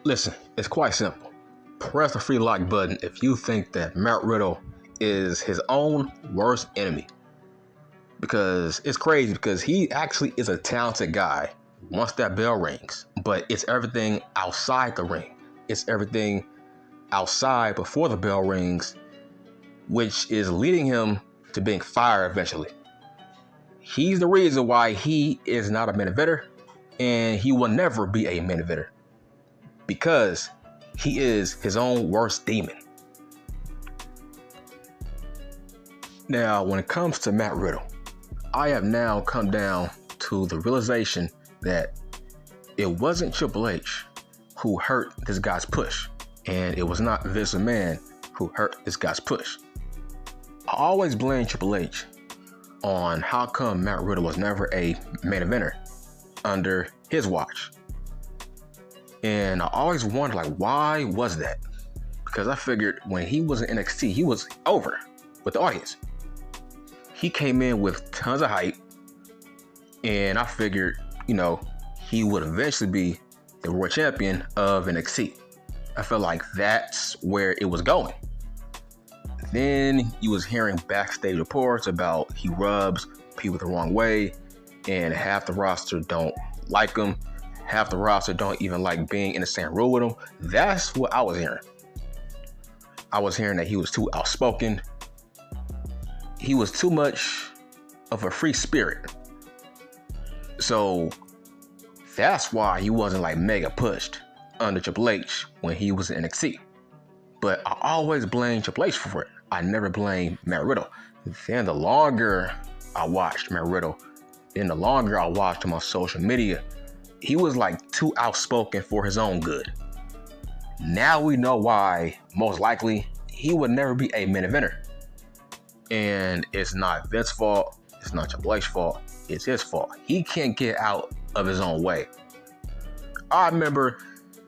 Listen, it's quite simple. Press the free like button if you think that Matt Riddle is his own worst enemy. Because it's crazy, because he actually is a talented guy once that bell rings. But it's everything outside the ring. It's everything outside before the bell rings, which is leading him to being fired eventually. He's the reason why he is not a main eventer, and he will never be a main eventer. Because he is his own worst demon. Now, when it comes to Matt Riddle, I have now come down to the realization that it wasn't Triple H who hurt this guy's push, and it was not Vince McMahon who hurt this guy's push. I always blame Triple H on how come Matt Riddle was never a main eventer under his watch. And I always wondered, like, why was that? Because I figured when he was in NXT, he was over with the audience. He came in with tons of hype, and I figured, he would eventually be the world champion of NXT. I felt like that's where it was going. Then you was hearing backstage reports about he rubs people the wrong way, and half the roster don't like him. Half the roster don't even like being in the same room with him. That's what I was hearing. I was hearing that he was too outspoken. He was too much of a free spirit. So that's why he wasn't like mega pushed under Triple H when he was in NXT. But I always blame Triple H for it. I never blame Matt Riddle. Then the longer I watched Matt Riddle, then the longer I watched him on social media, he was like too outspoken for his own good. Now we know why, most likely, he would never be a main eventer. And it's not Vince's fault. It's not Triple H's fault. It's his fault. He can't get out of his own way. I remember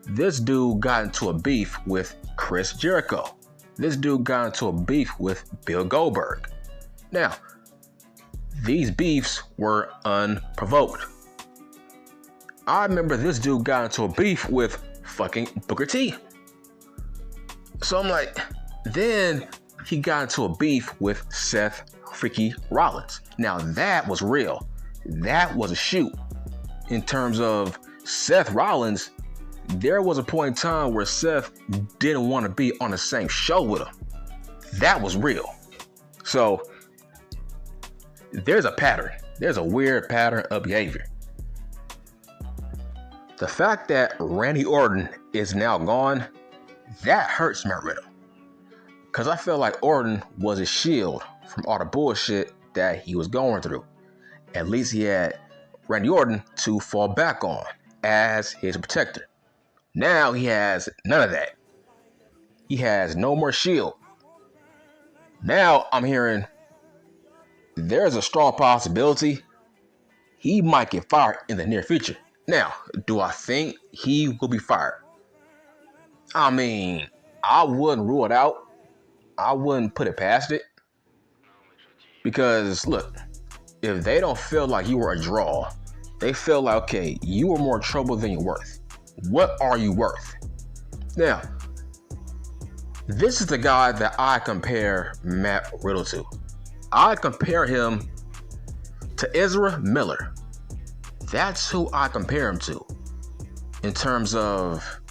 this dude got into a beef with Chris Jericho. This dude got into a beef with Bill Goldberg. Now, these beefs were unprovoked. I remember this dude got into a beef with fucking Booker T. So I'm like, then he got into a beef with Seth Freaky Rollins. Now that was real. That was a shoot. In terms of Seth Rollins, there was a point in time where Seth didn't want to be on the same show with him. That was real. So there's a pattern. There's a weird pattern of behavior. The fact that Randy Orton is now gone, that hurts Matt Riddle. Because I feel like Orton was a shield from all the bullshit that he was going through. At least he had Randy Orton to fall back on as his protector. Now he has none of that. He has no more shield. Now I'm hearing there's a strong possibility he might get fired in the near future. Now, do I think he will be fired? I mean, I wouldn't rule it out. I wouldn't put it past it. Because, look, if they don't feel like you were a draw, they feel like, okay, you were more trouble than you're worth. What are you worth? Now, this is the guy that I compare Matt Riddle to. I compare him to Ezra Miller. That's who I compare him to in terms of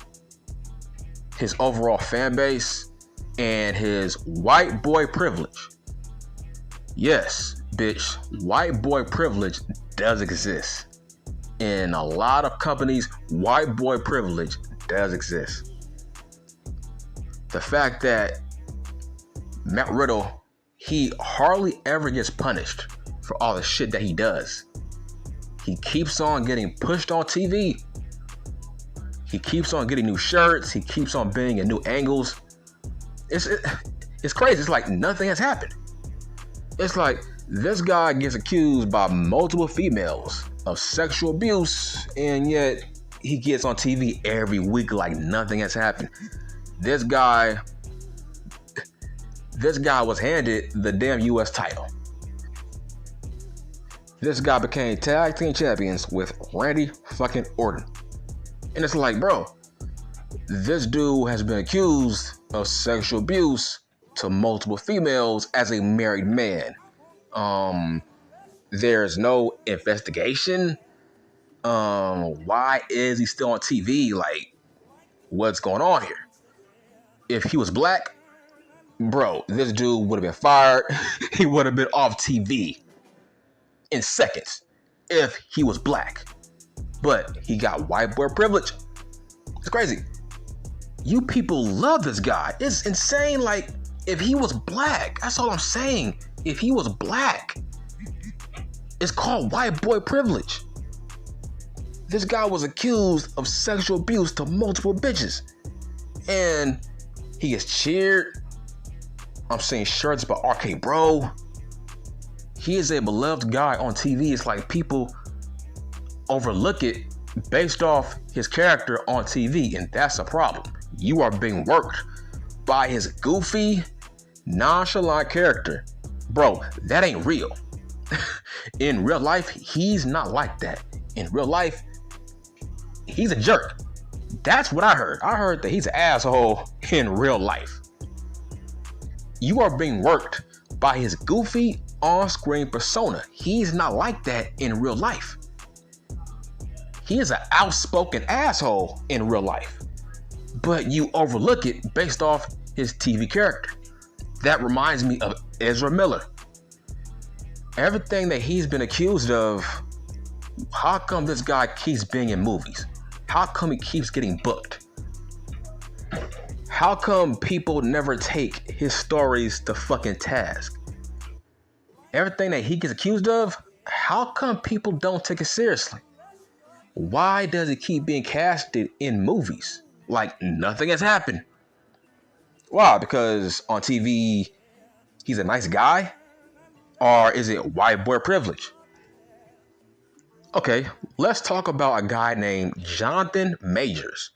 his overall fan base and his white boy privilege. Yes, bitch, white boy privilege does exist. In a lot of companies, white boy privilege does exist. The fact that Matt Riddle, he hardly ever gets punished for all the shit that he does. He keeps on getting pushed on TV. He keeps on getting new shirts. He keeps on being in new angles. It's crazy. It's like nothing has happened. It's like this guy gets accused by multiple females of sexual abuse, and yet he gets on TV every week like nothing has happened. This guy was handed the damn US title. This guy became tag team champions with Randy fucking Orton. And it's like, bro, This dude has been accused of sexual abuse to multiple females as a married man. There's no investigation. Why is he still on TV? Like, what's going on here? If he was black, bro, this dude would have been fired. He would have been off TV in seconds if he was black. But he got white boy privilege. It's crazy. You people love this guy. It's insane. Like, if he was black, that's all I'm saying. If he was black, it's called white boy privilege. This guy was accused of sexual abuse to multiple bitches. And he gets cheered. I'm seeing shirts about RK Bro. He is a beloved guy on TV. It's like people overlook it based off his character on TV, and that's a problem. You are being worked by his goofy, nonchalant character. Bro, that ain't real. In real life, he's not like that. In real life, he's a jerk. That's what I heard. I heard that he's an asshole in real life. You are being worked by his goofy on-screen persona. He's not like that in real life. He is an outspoken asshole in real life, but you overlook it based off his TV character. That reminds me of Ezra Miller. Everything that he's been accused of, how come this guy keeps being in movies? How come he keeps getting booked? How come people never take his stories to fucking task? Everything that he gets accused of, how come people don't take it seriously? Why does he keep being casted in movies like nothing has happened? Why? Because on TV, he's a nice guy? Or is it white boy privilege? Okay, let's talk about a guy named Jonathan Majors.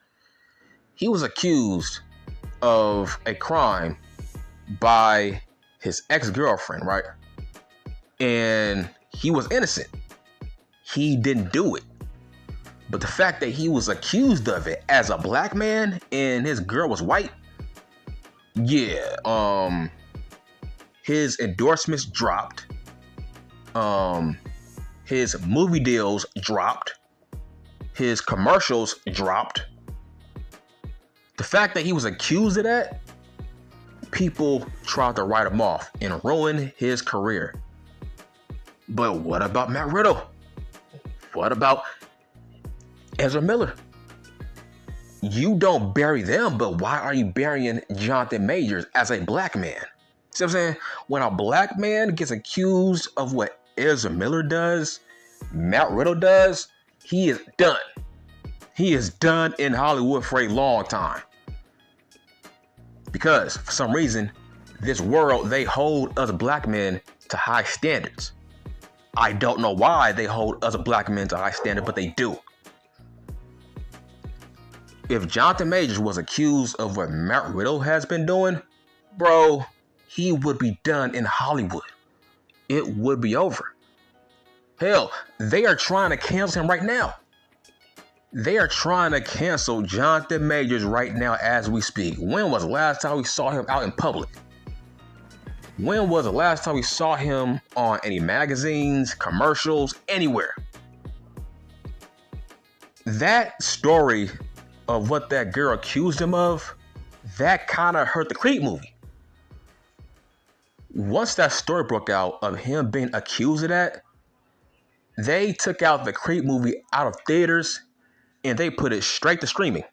He was accused of a crime by his ex-girlfriend, right? And he was innocent. He didn't do it. But the fact that he was accused of it as a black man and his girl was white, yeah, his endorsements dropped. His movie deals dropped. His commercials dropped. The fact that he was accused of that, people tried to write him off and ruin his career. But what about Matt Riddle? What about Ezra Miller? You don't bury them, but why are you burying Jonathan Majors as a black man? See what I'm saying? When a black man gets accused of what Ezra Miller does, Matt Riddle does, he is done. He is done in Hollywood for a long time. Because for some reason, this world, they hold us black men to high standards. I don't know why they hold us black men to high standards, but they do. If Jonathan Majors was accused of what Matt Riddle has been doing, bro, he would be done in Hollywood. It would be over. Hell, they are trying to cancel him right now. They are trying to cancel Jonathan Majors right now as we speak. When was the last time we saw him out in public? When was the last time we saw him on any magazines, commercials, anywhere? That story of what that girl accused him of, that kind of hurt the Creed movie. Once that story broke out of him being accused of that, they took out the Creed movie out of theaters and they put it straight to streaming.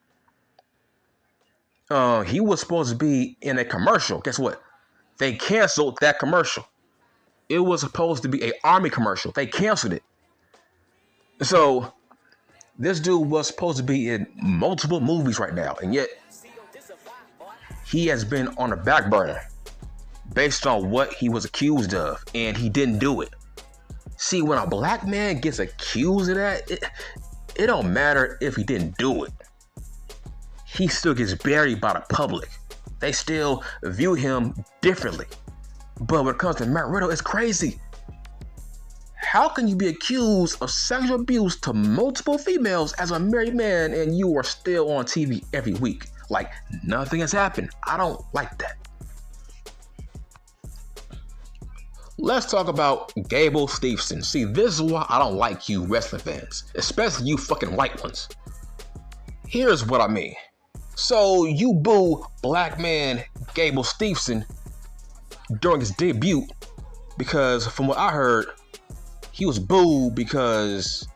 He was supposed to be in a commercial. Guess what? They canceled that commercial. It was supposed to be an Army commercial. They canceled it. So this dude was supposed to be in multiple movies right now, and yet he has been on the back burner based on what he was accused of, and he didn't do it. See, when a black man gets accused of that, it don't matter if he didn't do it. He still gets buried by the public. They still view him differently. But when it comes to Matt Riddle, it's crazy. How can you be accused of sexual abuse to multiple females as a married man and you are still on TV every week? Like nothing has happened. I don't like that. Let's talk about Gable Steveson. See, this is why I don't like you wrestling fans, especially you fucking white ones. Here's what I mean. So you boo black man Gable Steveson during his debut because from what I heard, he was booed because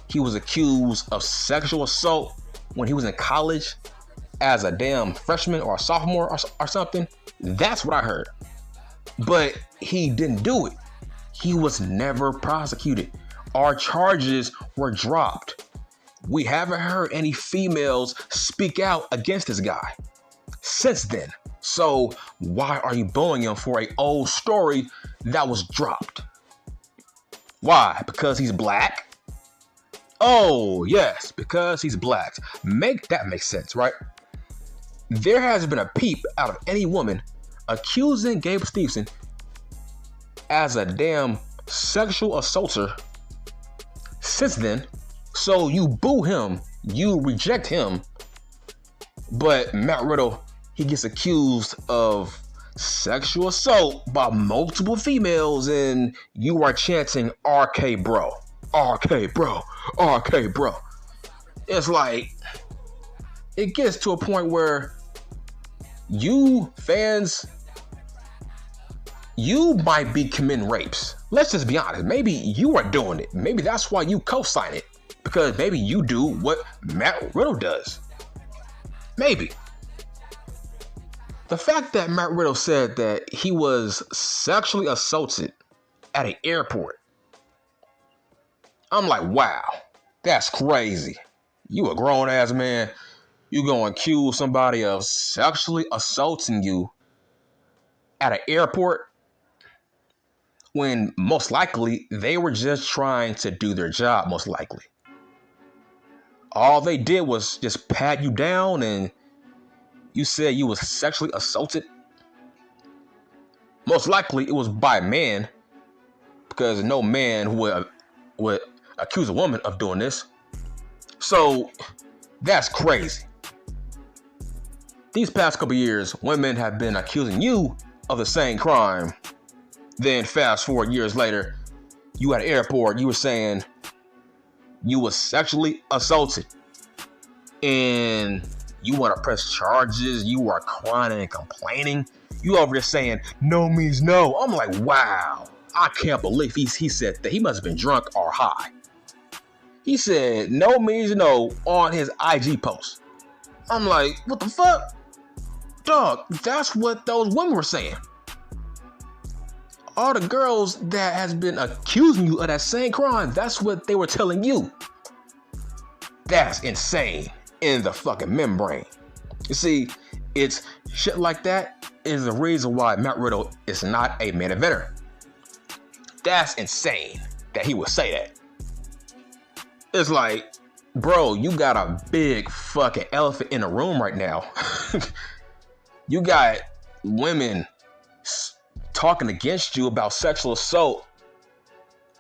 he was accused of sexual assault when he was in college as a damn freshman or a sophomore or something. That's what I heard. But he didn't do it. He was never prosecuted. Our charges were dropped. We haven't heard any females speak out against this guy since then. So why are you booing him for an old story that was dropped? Why? Because he's black? Oh, yes, because he's black. Make sense, right? There hasn't been a peep out of any woman accusing Gable Steveson as a damn sexual assaulter since then. So you boo him, you reject him, but Matt Riddle, he gets accused of sexual assault by multiple females and you are chanting RK bro, RK bro, RK bro. It's like, it gets to a point where you fans, you might be committing rapes. Let's just be honest. Maybe you are doing it. Maybe that's why you co-sign it. Because maybe you do what Matt Riddle does. Maybe. The fact that Matt Riddle said that he was sexually assaulted at an airport, I'm like, wow, that's crazy. You a grown ass man. You gonna accuse somebody of sexually assaulting you at an airport when most likely they were just trying to do their job, most likely. All they did was just pat you down and you said you was sexually assaulted. Most likely it was by a man, because no man would accuse a woman of doing this. So that's crazy. These past couple years, women have been accusing you of the same crime. Then fast forward years later, you at an airport, you were saying you was sexually assaulted and you want to press charges. You are crying and complaining. You over there saying no means no. I'm like, wow, I can't believe he said that. He must have been drunk or high. He said no means no on his IG post. I'm like, what the fuck? Dog, that's what those women were saying. All the girls that has been accusing you of that same crime, that's what they were telling you. That's insane in the fucking membrane. You see, it's shit like that is the reason why Matt Riddle is not a main eventer. That's insane that he would say that. It's like, bro, you got a big fucking elephant in the room right now. You got women talking against you about sexual assault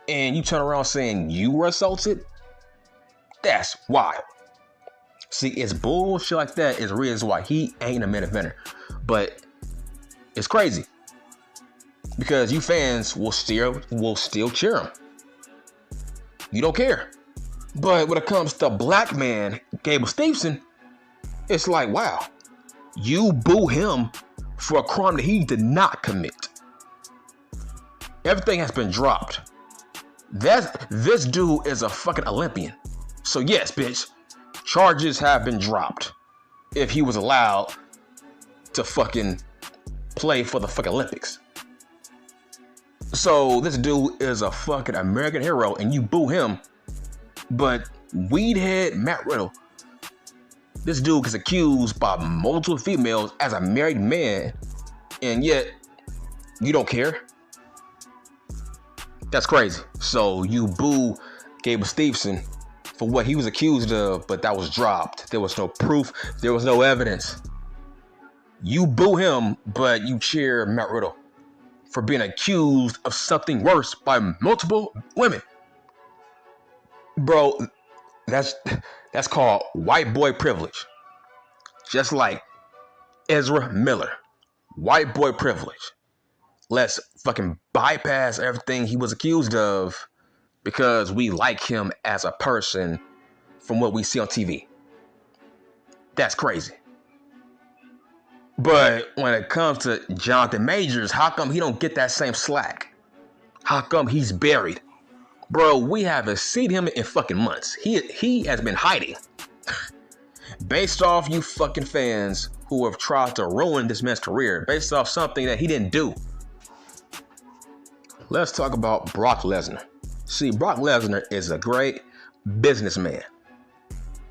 and you turn around saying you were assaulted? That's wild. See, it's bullshit like that is the reason why he ain't a main eventer. But it's crazy because you fans will still cheer him. You don't care. But when it comes to black man Gable Steveson, it's like, wow, you boo him for a crime that he did not commit. Everything has been dropped. This dude is a fucking Olympian. So yes, bitch, charges have been dropped if he was allowed to fucking play for the fucking Olympics. So this dude is a fucking American hero and you boo him. But weedhead Matt Riddle, this dude gets accused by multiple females as a married man, and yet you don't care. That's crazy. So you boo Gable Steveson for what he was accused of, but that was dropped. There was no proof. There was no evidence. You boo him, but you cheer Matt Riddle for being accused of something worse by multiple women. Bro, that's called white boy privilege. Just like Ezra Miller, white boy privilege. Let's fucking bypass everything he was accused of because we like him as a person from what we see on TV. That's crazy. But when it comes to Jonathan Majors, how come he don't get that same slack? How come he's buried? Bro, we haven't seen him in fucking months. He has been hiding. Based off you fucking fans who have tried to ruin this man's career, based off something that he didn't do. Let's talk about Brock Lesnar. See, Brock Lesnar is a great businessman.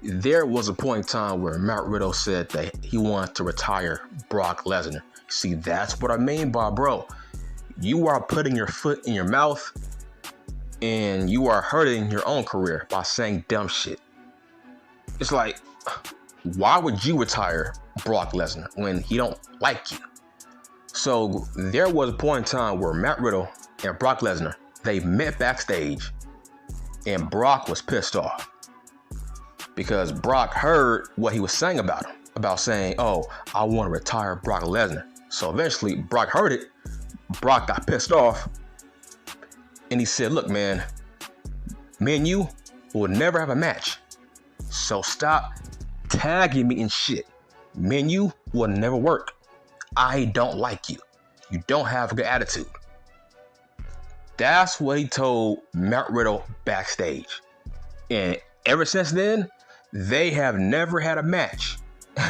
There was a point in time where Matt Riddle said that he wanted to retire Brock Lesnar. See, that's what I mean by, bro, you are putting your foot in your mouth and you are hurting your own career by saying dumb shit. It's like, why would you retire Brock Lesnar when he don't like you? So there was a point in time where Matt Riddle and Brock Lesnar, they met backstage and Brock was pissed off because Brock heard what he was saying about him, about saying, oh, I want to retire Brock Lesnar. So eventually Brock heard it, Brock got pissed off, and he said, look, man, me and you will never have a match. So stop tagging me in shit. Me and you will never work. I don't like you. You don't have a good attitude. That's what he told Matt Riddle backstage. And ever since then, they have never had a match.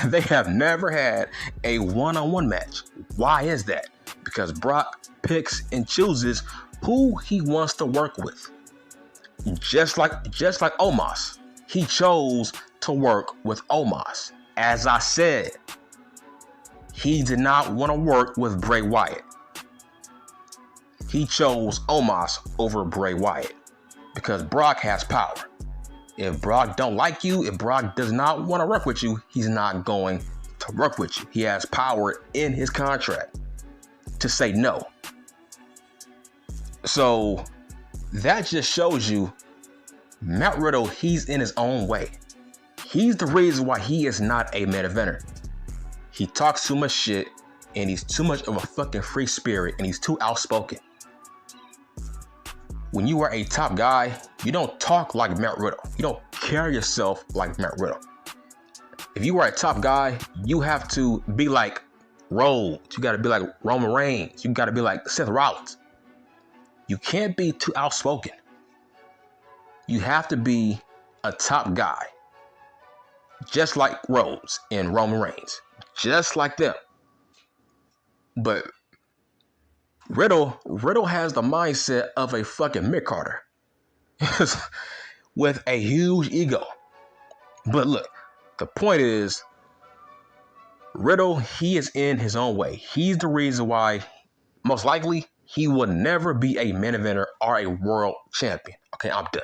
They have never had a one-on-one match. Why is that? Because Brock picks and chooses who he wants to work with. Just like Omos, he chose to work with Omos. As I said, he did not want to work with Bray Wyatt. He chose Omos over Bray Wyatt because Brock has power. If Brock don't like you, if Brock does not want to work with you, he's not going to work with you. He has power in his contract to say no. So that just shows you Matt Riddle, he's in his own way. He's the reason why he is not a main eventer. He talks too much shit and he's too much of a fucking free spirit and he's too outspoken. When you are a top guy, you don't talk like Matt Riddle. You don't carry yourself like Matt Riddle. If you are a top guy, you have to be like Rhodes. You got to be like Roman Reigns. You got to be like Seth Rollins. You can't be too outspoken. You have to be a top guy. Just like Rhodes and Roman Reigns. Just like them. But Riddle has the mindset of a fucking Mick Carter. With a huge ego. But look, the point is, Riddle, he is in his own way. He's the reason why, most likely, he will never be a main eventer or a world champion. Okay, I'm done.